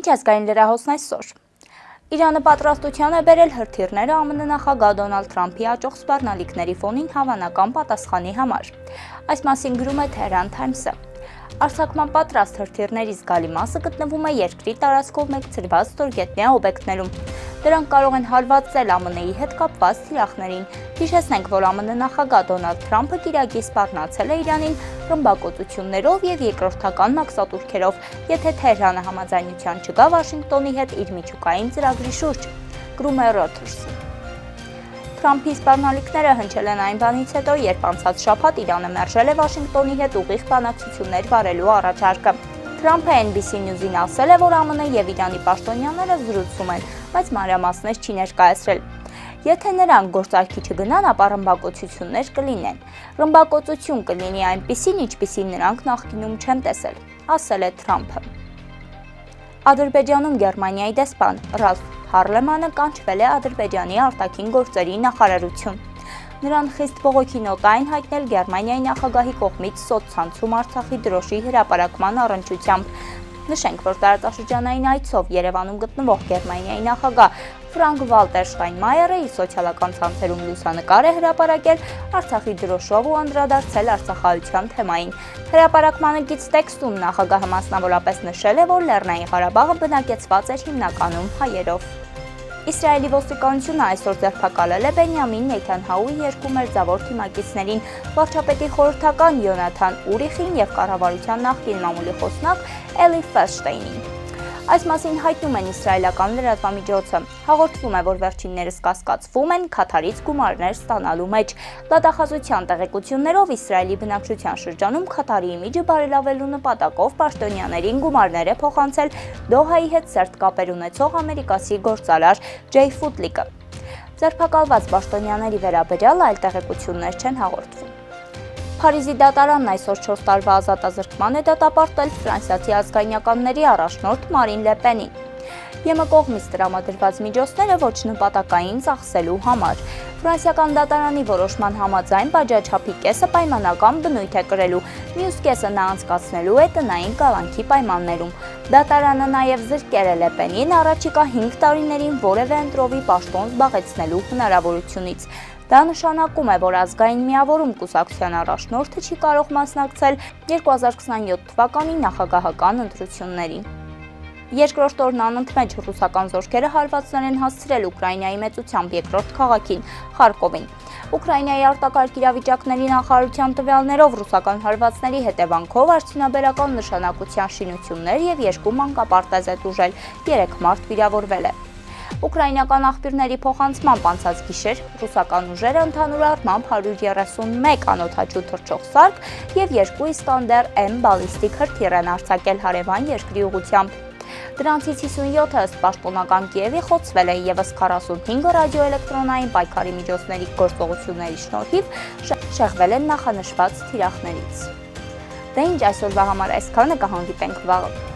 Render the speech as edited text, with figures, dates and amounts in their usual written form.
Միջազգային լրահոսն այսօր։ Իրանը պատրաստության է բերել հրթիռները ԱՄՆ նախագահ Դոնալդ Թրամփի աճող սպառնալիքների ֆոնին հավանական պատասխանի համար։ Այս մասին գրում է Tehran Times-ը։ Արձակման պատրաստ հրթիռների զգալի մասը գտնվում է երկրի տարածքով մեկցրված ստորգետնյա օբյեկտներում։ Դրանք կարող են հարվածել ԱՄՆ-ի հետ կապված թիրախներին։ Հիշեցնենք, որ ԱՄՆ նախագահ Դոնալդ Թրամփը կիրակի սպառնացել է Իրանին ռմբակոծություններով եւ երկրորդական մաքսատուրքերով, եթե Թեհրանը համաձայնության չգա Վաշինգտոնի հետ իր միջուկային ծրագրի շուրջ, գրում է Reuters-ը։ Թրամփի սպառնալիքները հնչել են այն բանից հետո, երբ անցած շաբաթ Իրանը մերժել է Վաշինգտոնի հետ ուղիղ բանակցություններ վարելու առաջարկը։ Թրամփը NBC News-ին ասել է, որ ԱՄՆ եւ Իրանի պաշտոնյաները զրուցում են, բայց մանրամասներ չի ներկայացրել։ Եթե նրանք գործարքի չգնան, ապա ռմբակոծություններ կլինեն։ Ռմբակոծություն կլինի այնպիսին, ինչպիսին նրանք նախկինում չեն տեսել, ասել է Թրամփը։ Ադրբեջանում Գերմանիայի դեսպան Ռալֆ Հարլեմանը կանչվել է Ադրբեջանի արտաքին գործերի նախարարություն։ Նրան խիստ բողոքի նոտ այն հայտնել Գերմանիայի նախագահի կողմից սոցցանցում Արցախի դրոշի հրապարակման առնչությամբ։ Նշենք, որ տարածաշրջանային այցով Երևանում գտնվող Գերմանիայի նախագահ Ֆրանկ Վալտեր Շտայնմայերը իր սոցիալական ցանցերում լուսանկար է հրապարակել Արցախի դրոշով ու անդրադարձել արցախայության թեմային։ Հրապարակմանը կից տեքստում նախագահը մասնավորապես նշել է, որ Լեռնային Ղարաբաղը բնակեցված էր հիմնականում հայերով։ Իսրայելի ոստիկանությունը այսօր ձերբակալել է Բենյամին Նեթանյահուի երկու մերձավոր թիմակիցներին՝ վարչապետի խորհրդական Յոնաթան Ուրիխին եւ կառավարության նախկին մամուլի խոսնակ Էլի Ֆերշտեյնին։ Այս մասին հայտնում են իսրայելական լրատվամիջոցը։ Հաղորդվում է, որ վերջիններս կասկածվում են Քաթարից գումարներ ստանալու մեջ։ Դատախազության տեղեկություններով Իսրայելի բնակչության շրջանում Քաթարի իմիջը բարելավելու նպատակով պաշտոնյաներին գումարներ է փոխանցել Դոհայի հետ սերտ կապեր ունեցող ամերիկացի գործարար Ջեյ Ֆուտլիկը։ Ձերբակալված պաշտոնյաների վերաբերյալ այլ տեղեկություններ չեն հաղորդվում։ Փարիզի դատարանն այսօր 4 տարվա ազատազրկման է դատապարտել ֆրանսիացի ազգայնականների առաջնորդ Մարին Լե Պենին։ ԵՄ կողմից տրամադրված միջոցները ոչ նպատակային ծախսելու համար։ Ֆրանսիական դատարանի որոշման համաձայն բաժաչափի կեսը պայմանական բնույթ է կրելու, մյուս կեսը նա անցկացնելու է տնային կալանքի պայմաններում։ Դատարանը նաև զրկել է Լե Պենին առաջիկա 5 տարիներին որևէ ընտրովի պաշտոն զբաղեցնելու հնարավորությունից։ Դա նշանակում է, որ ազգային միավորում կուսակցության առաջնորդը չի կարող մասնակցել 2027 թվականի նախագահական ընտրություններին։ Երկրորդ օրն անընդմեջ ռուսական զորքերը հարվածներ են հասցրել Ուկրաինայի մեծությամբ երկրորդ քաղաքին՝ Խարկովին։ Ուկրաինայի արտակարգ իրավիճակների նախարարության տվյալներով ռուսական հարվածների հետևանքով արդյունաբերական նշանակության շինություններ եւ 2 մանկապարտեզ է տուժել, 3 մարդ վիրավորվել է։ Ուկրաինական աղբյուրների փոխանցմամբ անցած գիշեր ռուսական ուժերը ընդհանուր առմամբ 131 անօդաչու թռչող սարք եւ 2 Իսկանդեր-M բալիստիկ հրթիռ են արձակել հարևան երկրի ուղղությամբ։ Դրանցից 57-ը ըստ պաշտոնական Կիևի խոցվել են եւս 45-ը ռադիոէլեկտրոնային պայքարի միջոցների գործողությունների շնորհիվ շեղվել են նախանշված թիրախներից։ Դե ինչ այսօրվա համար այսքանը, կհանդիպենք վաղը։